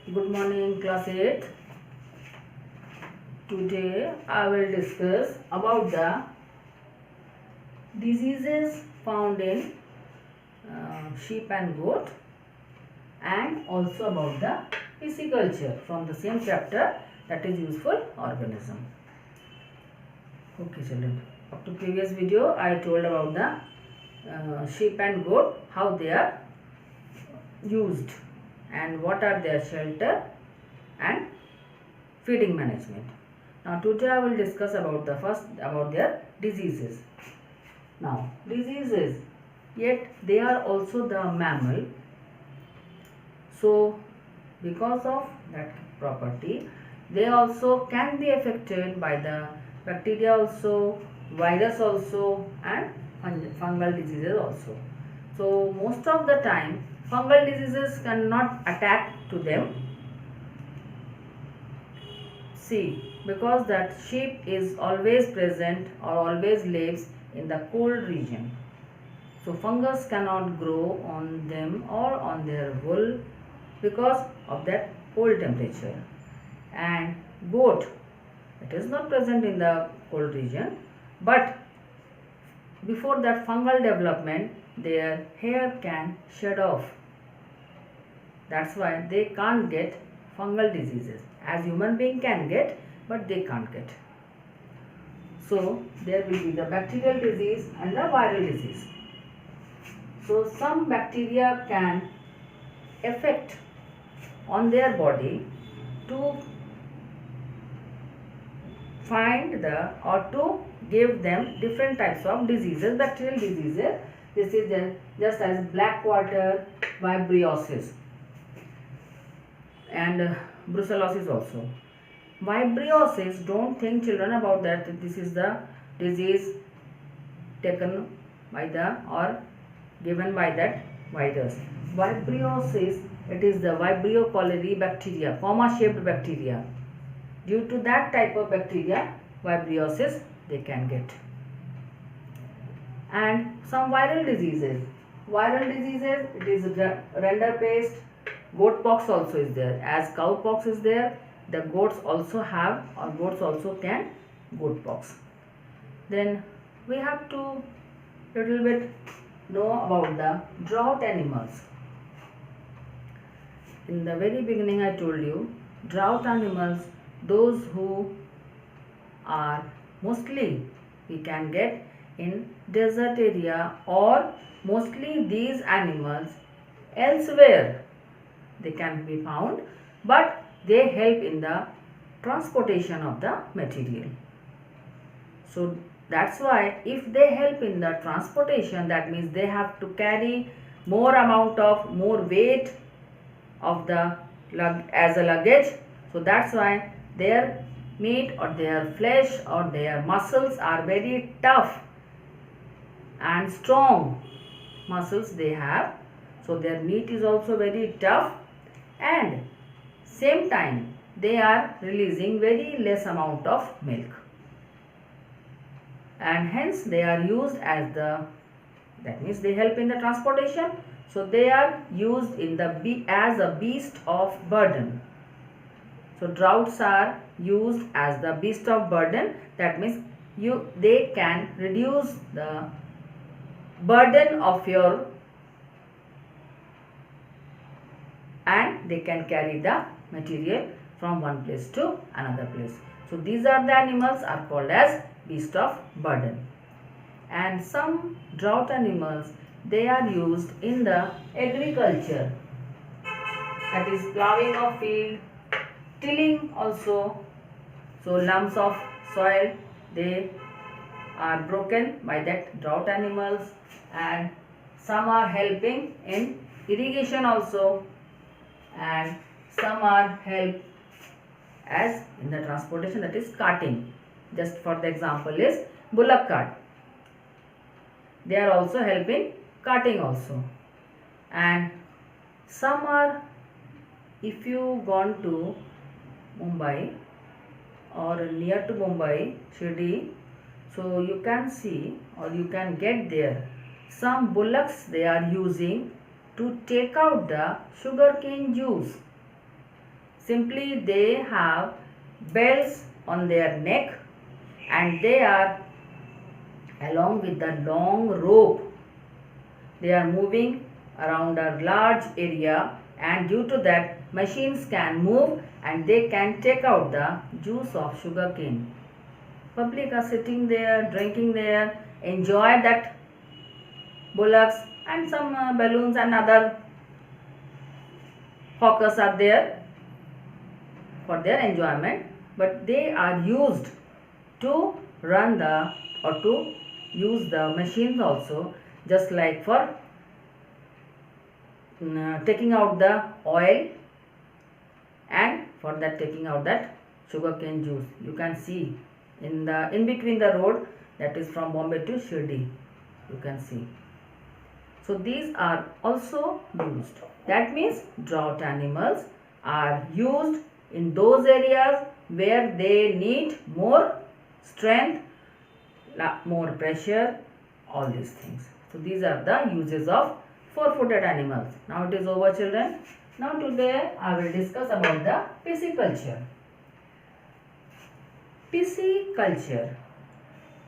Good morning, class 8. Today I will discuss about the diseases found in sheep and goat, and also about the pisciculture from the same chapter, that is useful organism. Okay children, up to previous video I told about the sheep and goat, how they are used and what are their shelter and feeding management. Now today I will discuss about their diseases. Now diseases, yet they are also the mammal, so because of that property they also can be affected by the bacteria also, virus also, and fungal diseases also. So most of the time fungal diseases cannot attack to them. See, because that sheep is always present or always lives in the cold region, so fungus cannot grow on them or on their wool because of that cold temperature. And goat, it is not present in the cold region, but before that fungal development their hair can shed off. That's why they can't get fungal diseases, as human being can get, but they can't get. So there will be the bacterial disease and the viral disease. So some bacteria can affect on their body to find or to give them different types of diseases, bacterial diseases. This is just as black water, vibriosis, and brucellosis also. Vibriosis, don't think children about that this is the disease taken by the or given by that virus. Vibriosis, it is the Vibrio cholerae bacteria, comma shaped bacteria. Due to that type of bacteria, vibriosis they can get. And some viral diseases. Viral diseases, it is rinderpest, goat pox also is there. As cow pox is there, the goats also have, or goats also can goat pox. Then we have to little bit know about the drought animals. In the very beginning I told you, drought animals, those who are mostly we can get in desert area, or mostly these animals elsewhere they can be found, but they help in the transportation of the material. So that's why if they help in the transportation, that means they have to carry more weight of the as a luggage. So that's why their meat or their flesh or their muscles are very tough and strong muscles they have. So their meat is also very tough, and same time they are releasing very less amount of milk, and hence they are used as that means they help in the transportation. So they are used in as a beast of burden. So droughts are used as the beast of burden. That means they can reduce the burden of your, and they can carry the material from one place to another place. So these are the animals are called as beast of burden. And some drought animals, they are used in the agriculture, that is plowing of field, tilling also. So lumps of soil, they are broken by that drought animals, and some are helping in irrigation also, and some are help as in the transportation, that is carting. Just for the example is bullock cart, they are also helping carting also. And some are, if you gone to Mumbai or near to Mumbai, Shirdi, so you can see or you can get there some bullocks they are using to take out the sugarcane juice. Simply they have bells on their neck and they are along with the long rope. They are moving around a large area, and due to that machines can move and they can take out the juice of sugarcane. Public are sitting there, drinking there, enjoy that bullocks and some balloons and other hawkers are there for their enjoyment, but they are used to run the or to use the machines also, just like for taking out the oil and for that taking out that sugarcane juice. You can see in between the road, that is from Bombay to Shirdi, you can see. So these are also used. That means drought animals are used in those areas where they need more strength, more pressure, all these things. So these are the uses of four-footed animals. Now it is over, children. Now today I will discuss about the pisciculture. Pisciculture.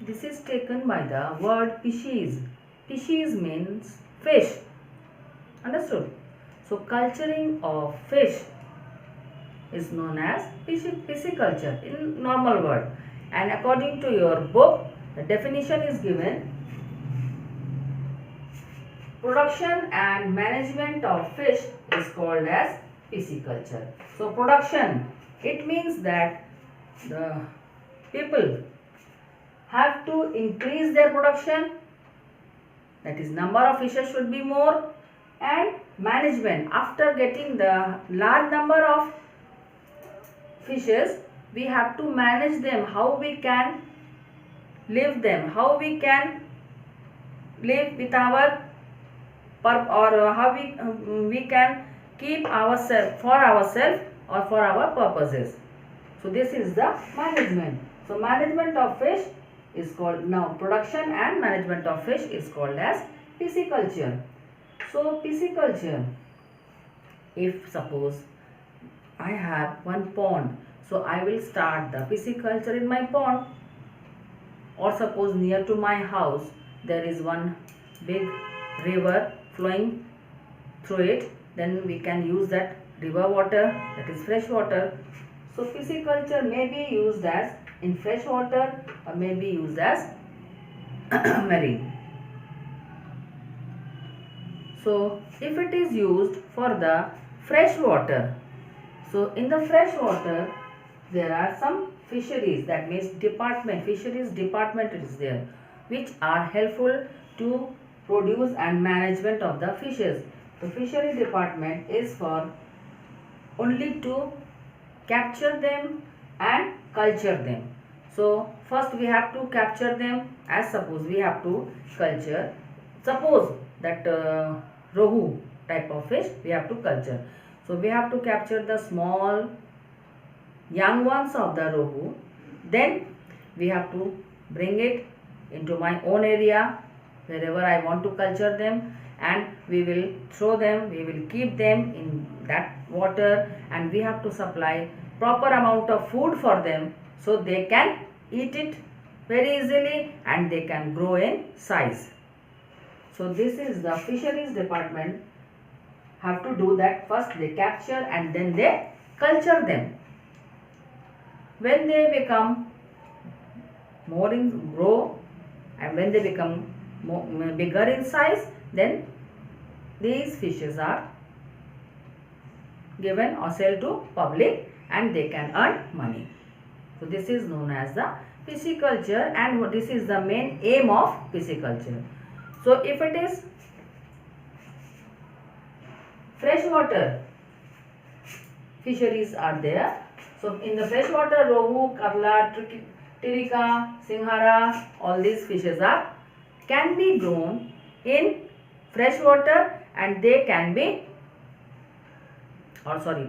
This is taken by the word pisces. Pisces means fish. Understood? So culturing of fish is known as pisciculture in normal word. And according to your book, the definition is given: production and management of fish is called as pisciculture. So production, it means that the people have to increase their production, that is number of fishes should be more, and management, after getting the large number of fishes, we have to manage them, how we can live them, how we can live with our how we can keep ourselves for ourselves or for our purposes. So this is the management. So management of fish is called, now production and management of fish is called as pisciculture. So pisciculture, if suppose I have one pond, so I will start the pisciculture in my pond. Or suppose near to my house there is one big river flowing through it, then we can use that river water, that is fresh water. So pisciculture may be used as in fresh water or may be used as marine. So if it is used for the fresh water, so in the fresh water there are some fisheries, that means department, fisheries department is there, which are helpful to produce and management of the fishes. The fishery department is for only to capture them and culture them. So first we have to capture them, as suppose we have to culture, suppose that rohu type of fish we have to culture. So we have to capture the small young ones of the rohu, then we have to bring it into my own area wherever I want to culture them, and we will throw them, we will keep them in that water, and we have to supply proper amount of food for them so they can eat it very easily and they can grow in size. So this is the fisheries department have to do that. First they capture and then they culture them. When they become more in grow and when they become bigger in size, then these fishes are given or sell to public and they can earn money. So this is known as the pisciculture, and this is the main aim of pisciculture. So if it is freshwater fisheries are there. So in the freshwater, rohu, karla, tirika, singhara, all these fishes are can be grown in freshwater, and they can be,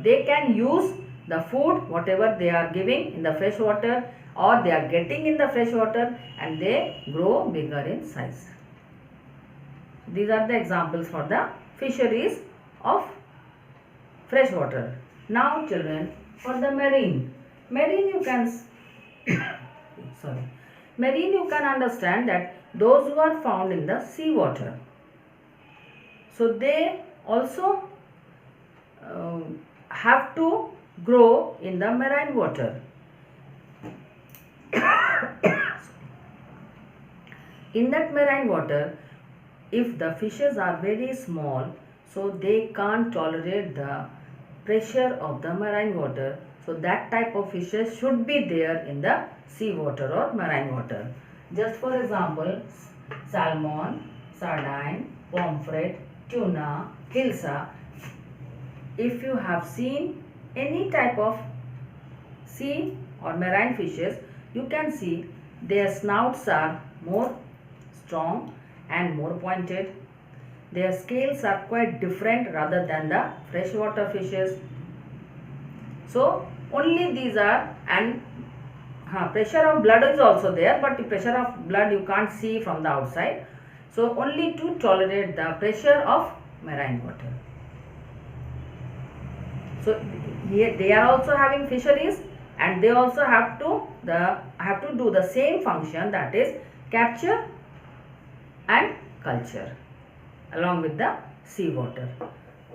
they can use the food whatever they are giving in the freshwater or they are getting in the freshwater, and they grow bigger in size. These are the examples for the fisheries of freshwater. Now children, For the marine you can sorry, marine you can understand that those who are found in the sea water. So they also have to grow in the marine water. In that marine water, if the fishes are very small, so they can't tolerate the pressure of the marine water. So that type of fishes should be there in the sea water or marine water. Just for example, salmon, sardine, pomfret, tuna, hilsa. If you have seen any type of sea or marine fishes, you can see their snouts are more strong and more pointed. Their scales are quite different rather than the freshwater fishes. So only these are, and pressure of blood is also there, but the pressure of blood you can't see from the outside. So only to tolerate the pressure of marine water. So here they are also having fisheries, and they also have to do the same function, that is capture and culture along with the sea water.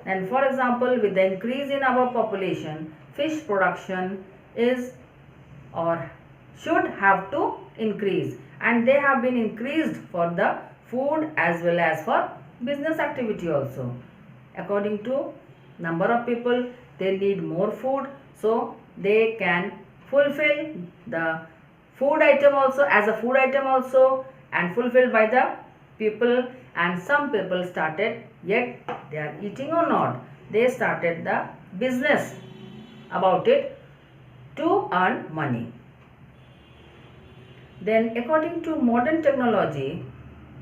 And for example, with the increase in our population, fish production is or should have to increase, and they have been increased for the food as well as for business activity also. According to number of people, they need more food, so they can fulfill the food item also as a food item also, and fulfilled by the people. And some people started, yet they are eating or not, they started the business about it to earn money. Then according to modern technology,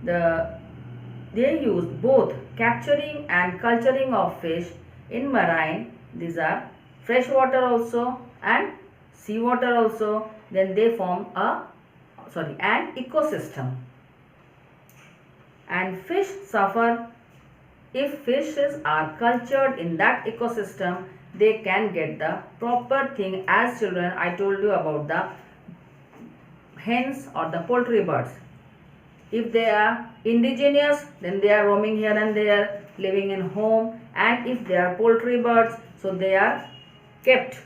they use both capturing and culturing of fish in marine. These are freshwater also and seawater also. Then they form an ecosystem. And fish suffer if fishes are cultured in that ecosystem. They can get the proper thing. As children, I told you about the hens or the poultry birds. If they are indigenous, then they are roaming here and there, living in home. And if they are poultry birds, so they are kept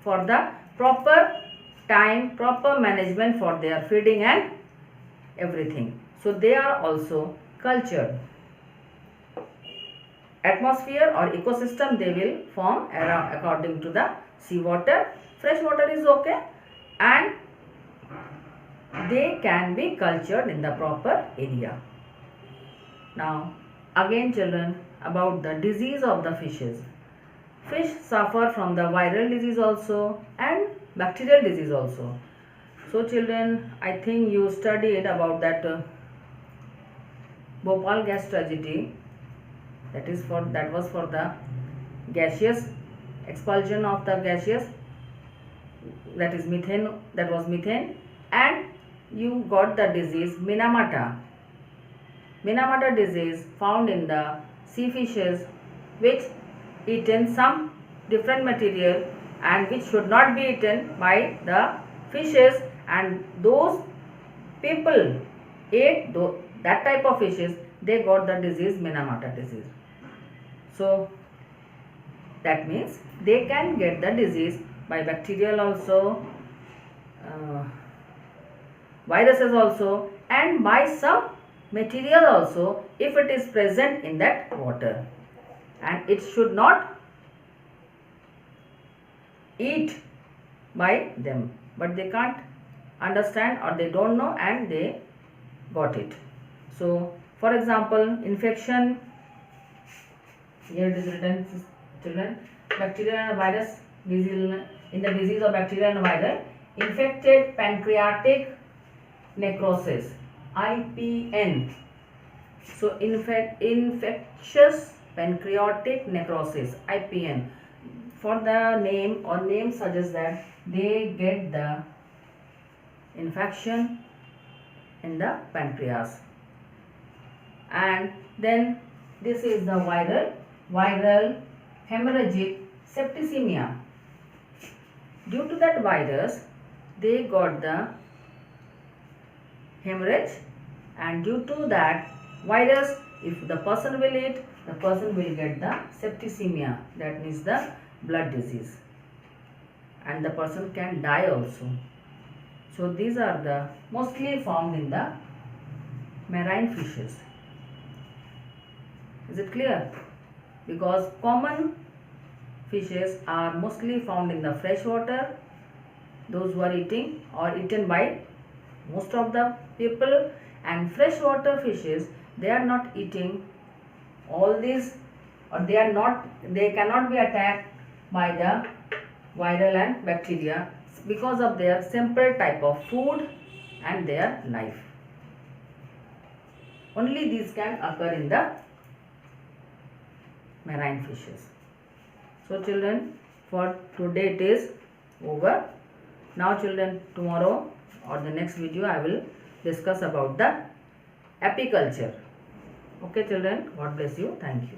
for the proper time, proper management for their feeding and everything. So they are also cultured. Atmosphere or ecosystem they will form around according to the seawater. Freshwater is okay, and they can be cultured in the proper area. Now again children, about the disease of the fishes. Fish suffer from the viral disease also and bacterial disease also. So children, I think you studied about that Bhopal gas tragedy. That was for the gaseous expulsion of the gaseous, that is methane, that was methane, and you got the disease Minamata disease found in the sea fishes, which eaten some different material and which should not be eaten by the fishes, and those people ate that type of fishes, they got the disease Minamata disease. So that means they can get the disease by bacterial also, viruses also, and by some material also if it is present in that water, and it should not eat by them, but they can't understand or they don't know and they got it. So for example, infection, here it is written children, bacteria and virus disease. In the disease of bacteria and viral, infected pancreatic necrosis, IPN. So infectious pancreatic necrosis, IPN. For the name or name suggests that they get the infection in the pancreas. And then this is the viral hemorrhagic septicemia. due to that virus they got the hemorrhage, and due to that virus, if the person will eat, the person will get the septicemia, that means the blood disease, and the person can die also. So these are the mostly found in the marine fishes. Is it clear? Because common fishes are mostly found in the fresh water, those who are eating or eaten by most of the people, and freshwater fishes, they are not eating all these, or they cannot be attacked by the viral and bacteria because of their simple type of food and their life. Only these can occur in the marine fishes. So children, for today it is over. Now children, tomorrow or the next video I will discuss about the apiculture. Okay children, God bless you. Thank you.